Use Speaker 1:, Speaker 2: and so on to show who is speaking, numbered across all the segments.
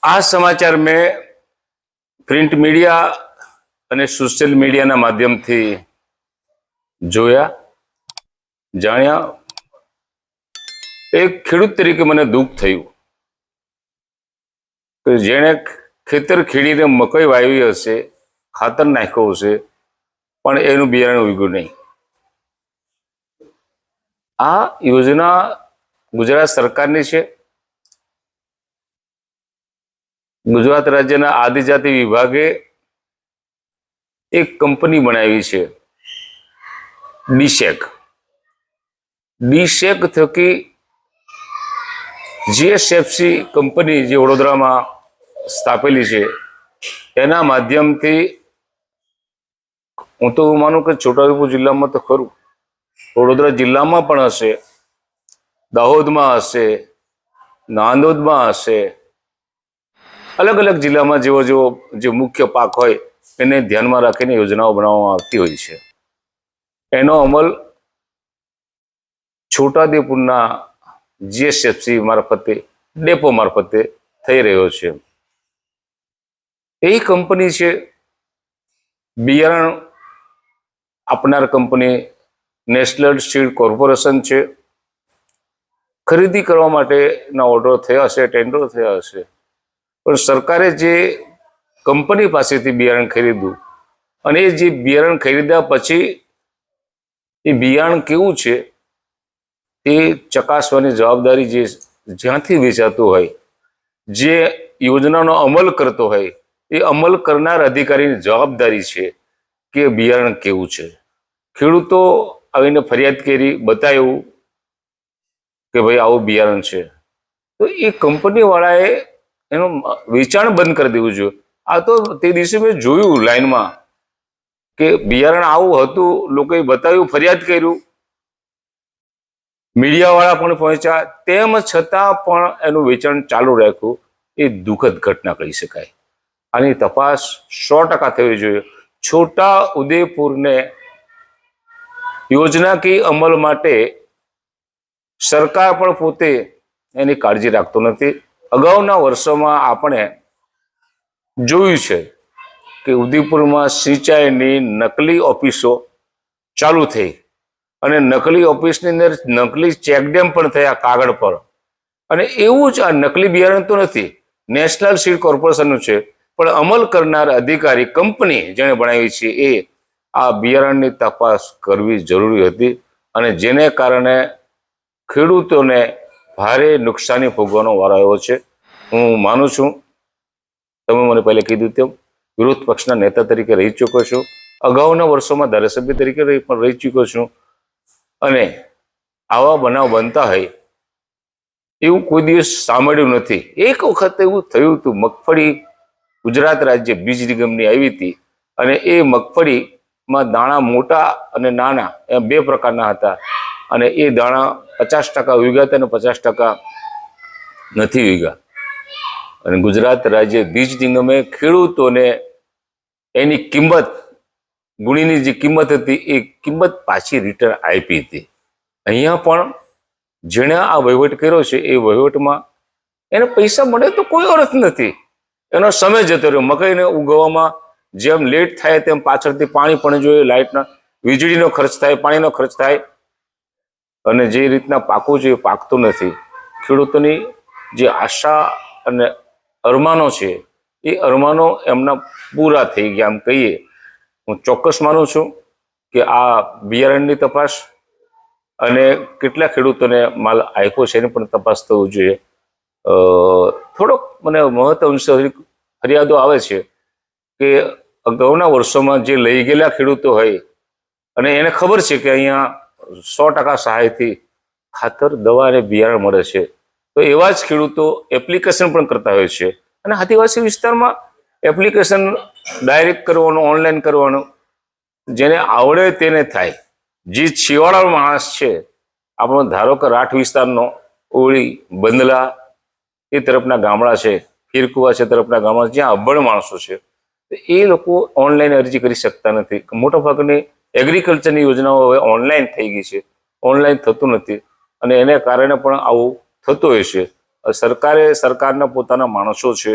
Speaker 1: આ સમાચાર મેં પ્રિન્ટ મીડિયા અને સોશિયલ મીડિયાના માધ્યમથી જોયા, જાણ્યા. એક ખેડૂત તરીકે મને દુઃખ થયું કે જેણે ખેતર ખેડીને મકઈ વાવી હશે, ખાતર નાખ્યું હશે, પણ એનું બિયારણ ઉગ્યું નહીં. આ યોજના ગુજરાત સરકારની છે. ગુજરાત રાજ્યના આદિજાતિ વિભાગે એક કંપની બનાવી છે, ડીસેક. ડીસેક થકી જીએસએફસી કંપની જે વડોદરામાં સ્થાપેલી છે, એના માધ્યમથી હું તો માનું કે છોટાઉદેપુર જિલ્લામાં તો ખરું, વડોદરા જિલ્લામાં પણ હશે, દાહોદમાં હશે, નાંદોદમાં હશે, અલગ અલગ જિલ્લામાં જેવો જે મુખ્ય પાક હોય એને ધ્યાનમાં રાખીને યોજનાઓ બનાવવામાં આવતી હોય છે. એનો અમલ છોટાઉદેપુરના જીએસએફસી મારફતે, ડેપો મારફતે થઈ રહ્યો છે. એ કંપની છે, બિયારણ આપનાર કંપની નેશનલ સીડ કોર્પોરેશન છે. ખરીદી કરવા માટેના ઓર્ડર થયા હશે, ટેન્ડર થયા હશે, પણ સરકારે જે કંપની પાસેથી બિયારણ ખરીદ્યું અને એ જે બિયારણ ખરીદ્યા પછી એ બિયારણ કેવું છે એ ચકાસવાની જવાબદારી જે જ્યાંથી વેચાતું હોય, જે યોજનાનો અમલ કરતો હોય, એ અમલ કરનાર અધિકારીની જવાબદારી છે કે બિયારણ કેવું છે. ખેડૂતો આવીને ફરિયાદ કરી, બતાવ્યું કે ભાઈ આવું બિયારણ છે, તો એ કંપનીવાળાએ એનું વેચાણ બંધ કરી દેવું જોઈએ. આ તો તે દિવસે મેં જોયું લાઈનમાં કે બિયારણ આવું હતું, લોકોએ બતાવ્યું, ફરિયાદ કર્યું, મીડિયાવાળા પણ પહોંચ્યા, તેમ છતાં પણ એનું વેચાણ ચાલુ રાખ્યું. એ દુઃખદ ઘટના કહી શકાય. આની તપાસ 100% થવી જોઈએ. છોટા ઉદેપુરને યોજનાકીય અમલ માટે સરકાર પણ પોતે એની કાળજી રાખતો નથી. અગાઉના વર્ષોમાં આપણે જોયું છે કે ઉદયપુરમાં સિંચાઈની નકલી ઓફિસો ચાલુ થઈ અને નકલી ઓફિસની અંદર નકલી ચેકડેમ પણ થયા કાગળ પર. અને એવું જ આ નકલી બિયારણ તો નથી, નેશનલ સીડ કોર્પોરેશનનું છે, પણ અમલ કરનાર અધિકારી, કંપની જેણે બનાવી છે, એ આ બિયારણની તપાસ કરવી જરૂરી હતી અને જેને કારણે ખેડૂતોને ભારે નુકસાની ભોગવવાનો વારો આવ્યો છે. હું માનું છું, તમે મને પહેલા કીધું તેમ વિરોધ પક્ષના નેતા તરીકે રહી ચૂક્યો છું, અગાઉના વર્ષોમાં ધારાસભ્ય તરીકે પણ રહી ચૂક્યો છું, અને આવા બનાવ બનતા હોય એવું કોઈ દિવસ સાંભળ્યું નથી. એક વખત એવું થયું હતું, મગફળી ગુજરાત રાજ્ય બીજ નિગમની આવી હતી અને એ મગફળીમાં દાણા મોટા અને નાના એમ બે પ્રકારના હતા અને એ દાણા 50% ઉગ્યા હતા અને 50% નથી ઉગ્યા. અને ગુજરાત રાજ્ય બીજ નિગમે ખેડૂતોને એની કિંમત, ગુણીની જે કિંમત હતી એ કિંમત પાછી રિટર્ન આપી હતી. અહીંયા પણ જેણે આ વહીવટ કર્યો છે એ વહીવટમાં એને પૈસા મળે તો કોઈ અર્થ નથી, એનો સમય જતો રહ્યો. મકઈને ઉગવામાં જેમ લેટ થાય તેમ પાછળથી પાણી પણ જોઈએ, લાઇટના, વીજળીનો ખર્ચ થાય, પાણીનો ખર્ચ થાય અને જે રીતના પાકવું જોઈએ એ પાકતું નથી. ખેડૂતોની જે આશા અને અરમાનો છે એ અરમાનો એમના પૂરા થઈ ગયા એમ કહીએ. હું ચોક્કસ માનું છું કે આ બિયારણની તપાસ અને કેટલા ખેડૂતોને માલ આપ્યો છે એની પણ તપાસ થવું જોઈએ. થોડોક મને મહત્વંશ ફરિયાદો આવે છે કે અગાઉના વર્ષોમાં જે લઈ ગયેલા ખેડૂતો હોય અને એને ખબર છે કે અહીંયા 100% સહાયથી ખાતર, દવા અને બિયારણ મળે છે, તો એવા જ ખેડૂતો એપ્લિકેશન પણ કરતા હોય છે. અને આદિવાસી વિસ્તારમાં એપ્લિકેશન ડાયરેક્ટ કરવાનું, ઓનલાઈન કરવાનું, જેને આવડે તેને થાય. જે છેવાડાનો માણસ છે, આપણો ધારો કે રાઠ વિસ્તારનો, ઓળી, બંદલા એ તરફના ગામડા છે, ફીરકુવા છે તરફના ગામડા, જ્યાં અભણ માણસો છે, એ લોકો ઓનલાઈન અરજી કરી શકતા નથી. મોટાભાગની એગ્રીકલ્ચરની યોજનાઓ હવે ઓનલાઈન થઈ ગઈ છે, ઓનલાઈન થતું નથી અને એને કારણે પણ આવું થતું હોય છે. સરકારના પોતાના માણસો છે,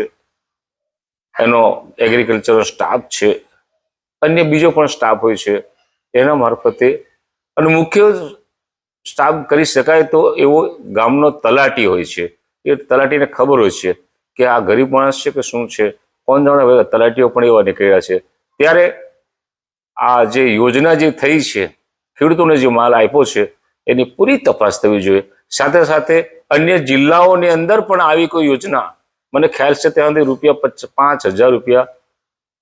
Speaker 1: એનો એગ્રીકલ્ચરનો સ્ટાફ છે, અન્ય બીજો પણ સ્ટાફ હોય છે, એના મારફતે અને મુખ્ય સ્ટાફ કરી શકાય તો એવો ગામનો તલાટી હોય છે. એ તલાટીને ખબર હોય છે કે આ ગરીબ માણસ છે કે શું છે, કોણ જાણે તલાટીઓ પણ એવા નીકળ્યા છે. ત્યારે આ જે યોજના જે થઈ છે, ખેડૂતોને જે માલ આપ્યો છે, એની પૂરી તપાસ થવી જોઈએ. સાથે સાથે અન્ય જિલ્લાઓની અંદર પણ આવી કોઈ યોજના, મને ખ્યાલ છે ત્યાં સુધી ₹5,000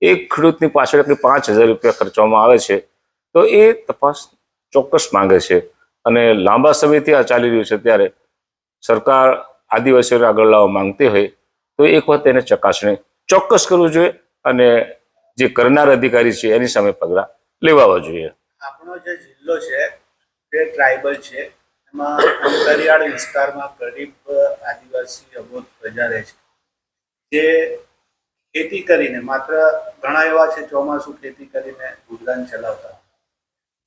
Speaker 1: એક ખેડૂતની પાછળ 5,000 રૂપિયા ખર્ચવામાં આવે છે. તો એ તપાસ ચોક્કસ માંગે છે અને લાંબા સમયથી આ ચાલી રહ્યું છે. ત્યારે સરકાર આદિવાસીઓને આગળ લાવવા માંગતી હોય તો એક વખત એને ચકાસણી ચોક્કસ કરવું જોઈએ અને જે કરનાર અધિકારી છે એની સામે પગલાં લેવાવા જોઈએ.
Speaker 2: આપણો જે જિલ્લો છે તે ટ્રાઇબલ છે, એમાં અંતરિયાળ વિસ્તારમાં ગરીબ આદિવાસી અબોધ પ્રજા રહે છે, જે ખેતી કરીને માત્ર ઘણા એવા છે ચોમાસું ખેતી કરીને ગુજરાન ચલાવતા.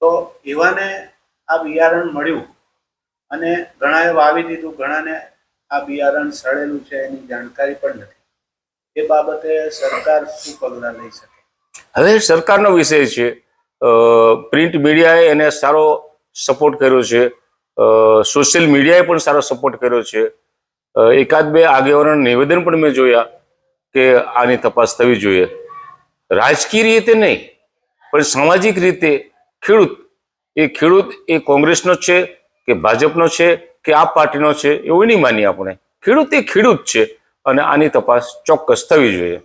Speaker 2: તો એવાને આ બિયારણ મળ્યું અને ઘણાએ વાવી દીધું, ઘણાને આ બિયારણ સડેલું છે એની જાણકારી પણ નથી. એ બાબતે સરકાર શું પગલાં લઈ શકે?
Speaker 1: હવે સરકારનો વિષય છે. પ્રિન્ટ મીડિયાએ એને સારો સપોર્ટ કર્યો છે, સોશિયલ મીડિયાએ પણ સારો સપોર્ટ કર્યો છે. એકાદ બે આગેવાનોના નિવેદન પણ મેં જોયા કે આની તપાસ થવી જોઈએ. રાજકીય રીતે નહીં પણ સામાજિક રીતે ખેડૂત એ કોંગ્રેસનો છે કે ભાજપનો છે કે આપ પાર્ટીનો છે એવું નહીં માનીએ આપણે. ખેડૂત એ ખેડૂત છે અને આની તપાસ ચોક્કસ થવી જોઈએ.